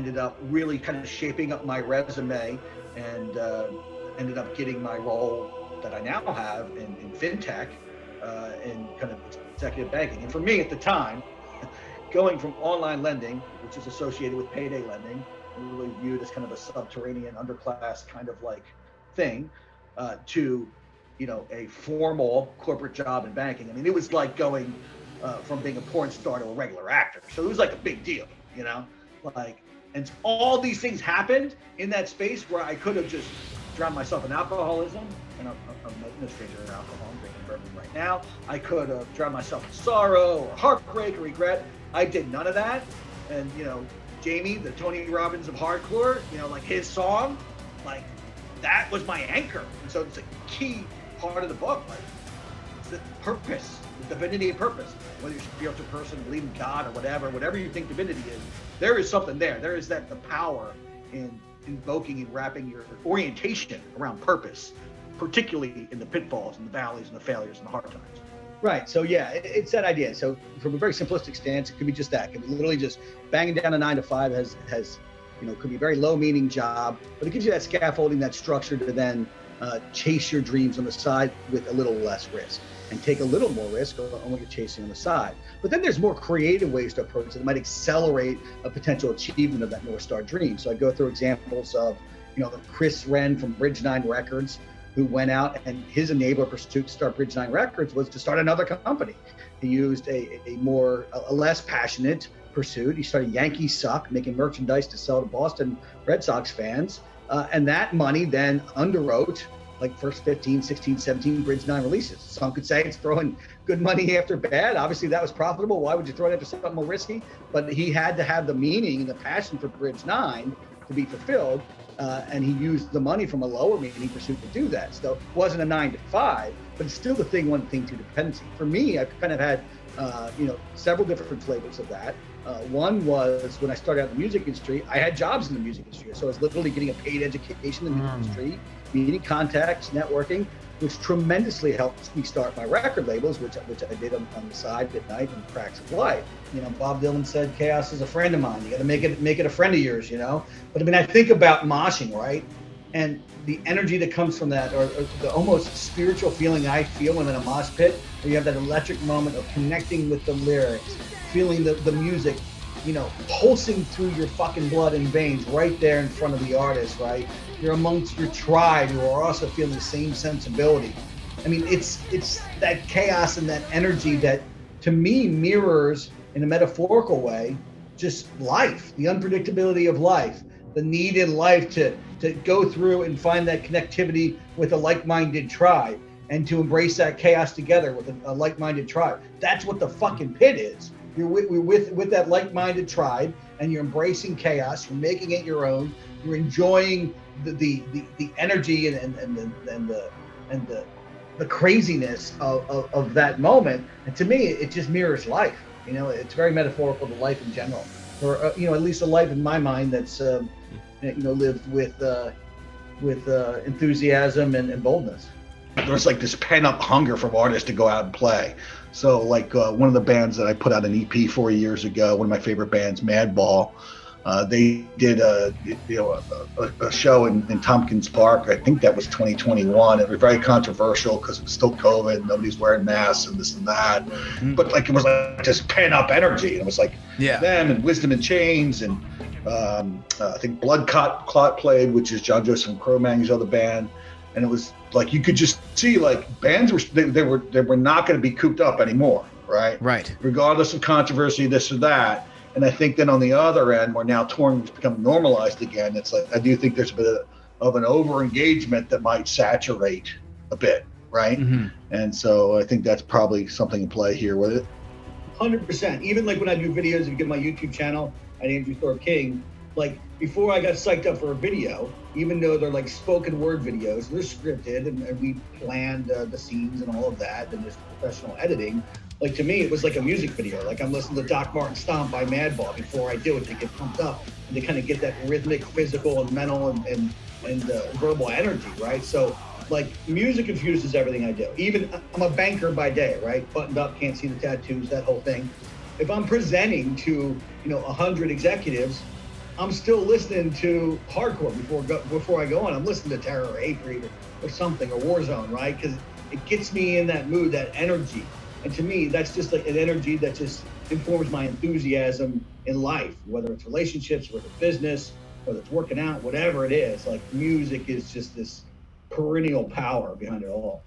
ended up really kind of shaping up my resume, and ended up getting my role that I now have in fintech, in kind of executive banking. And for me at the time, going from online lending, which is associated with payday lending, really viewed as kind of a subterranean underclass kind of like thing, to, you know, a formal corporate job in banking. I mean, it was like going from being a porn star to a regular actor. So it was like a big deal, you know, like, and all these things happened in that space where I could have just drowned myself in alcoholism, and I'm no stranger to alcohol. I'm drinking bourbon right now. I could have drowned myself in sorrow or heartbreak or regret. I did none of that. And, you know, Jamie, the Tony Robbins of hardcore, you know, like his song, like that was my anchor. And so it's a key part of the book, like it's the purpose, the divinity and purpose. Whether you're a spiritual person, believe in God or whatever you think divinity is, there is something there. There is that the power in invoking and wrapping your orientation around purpose, particularly in the pitfalls and the valleys and the failures and the hard times. Right. So yeah, it's that idea. So from a very simplistic stance, it could be just that. It could be literally just banging down a 9 to 5 has, you know, could be a very low meaning job, but it gives you that scaffolding, that structure to then chase your dreams on the side with a little less risk, and take a little more risk on what you're chasing on the side. But then there's more creative ways to approach it that might accelerate a potential achievement of that North Star dream. So I go through examples of, you know, Chris Wren from Bridge 9 Records, who went out and his enabler pursuit to start Bridge 9 Records was to start another company. He used a less passionate pursuit. He started Yankees Suck, making merchandise to sell to Boston Red Sox fans. And that money then underwrote like first 15, 16, 17 Bridge 9 releases. Some could say it's throwing good money after bad. Obviously that was profitable. Why would you throw it after something more risky? But he had to have the meaning and the passion for Bridge 9 to be fulfilled. And he used the money from a lower meaning pursuit to do that. So it wasn't a 9 to 5, but it's still the thing, one thing, two dependency. For me, I've kind of had, you know, several different flavors of that. One was when I started out in the music industry, I had jobs in the music industry. So I was literally getting a paid education in the industry, meeting contacts, networking, which tremendously helped me start my record labels, which I did on the side at night in Cracks of Life. You know, Bob Dylan said, chaos is a friend of mine. You got to make it a friend of yours, you know? But I mean, I think about moshing, right? And the energy that comes from that, or the almost spiritual feeling I feel when in a mosh pit, where you have that electric moment of connecting with the lyrics, feeling the music, you know, pulsing through your fucking blood and veins right there in front of the artist, right? You're amongst your tribe who are also feeling the same sensibility. I mean, it's that chaos and that energy that, to me, mirrors, in a metaphorical way, just life, the unpredictability of life, the need in life to go through and find that connectivity with a like-minded tribe, and to embrace that chaos together with a like-minded tribe. That's what the fucking pit is. You're with that like-minded tribe, and you're embracing chaos. You're making it your own. You're enjoying the energy and the craziness of that moment. And to me, it just mirrors life. You know, it's very metaphorical to life in general, or you know, at least a life in my mind that's you know, lived with enthusiasm and boldness. There's like this pent-up hunger from artists to go out and play. So like one of the bands that I put out an EP 4 years ago, one of my favorite bands, Madball, they did a show in Tompkins Park. I think that was 2021. It was very controversial because it was still COVID. Nobody's wearing masks and this and that. But like it was like just pent-up energy. And it was like them and Wisdom in Chains, and I think Blood Clot played, which is John Joseph and Cro-Magnon, other band. And it was like you could just see like bands were not going to be cooped up anymore, right? Right. Regardless of controversy, this or that. And I think then on the other end, where now touring has become normalized again, it's like I do think there's a bit of an over-engagement that might saturate a bit, right? Mm-hmm. And so I think that's probably something in play here with it. 100%. Even like when I do videos, if you get my YouTube channel at Andrew Thorp King, like before I got psyched up for a video, even though they're like spoken word videos, they're scripted and we planned the scenes and all of that, and there's professional editing. Like to me, it was like a music video. Like I'm listening to Doc Martin Stomp by Madball before I do it to get pumped up and to kind of get that rhythmic, physical, and mental and verbal energy, right? So like music infuses everything I do. Even I'm a banker by day, right? Buttoned up, can't see the tattoos, that whole thing. If I'm presenting to 100 executives, I'm still listening to hardcore before I go on. I'm listening to Terror or Hatebreed or something, or Warzone, right? Because it gets me in that mood, that energy. And to me, that's just like an energy that just informs my enthusiasm in life, whether it's relationships, whether it's business, whether it's working out, whatever it is. Like music is just this perennial power behind it all.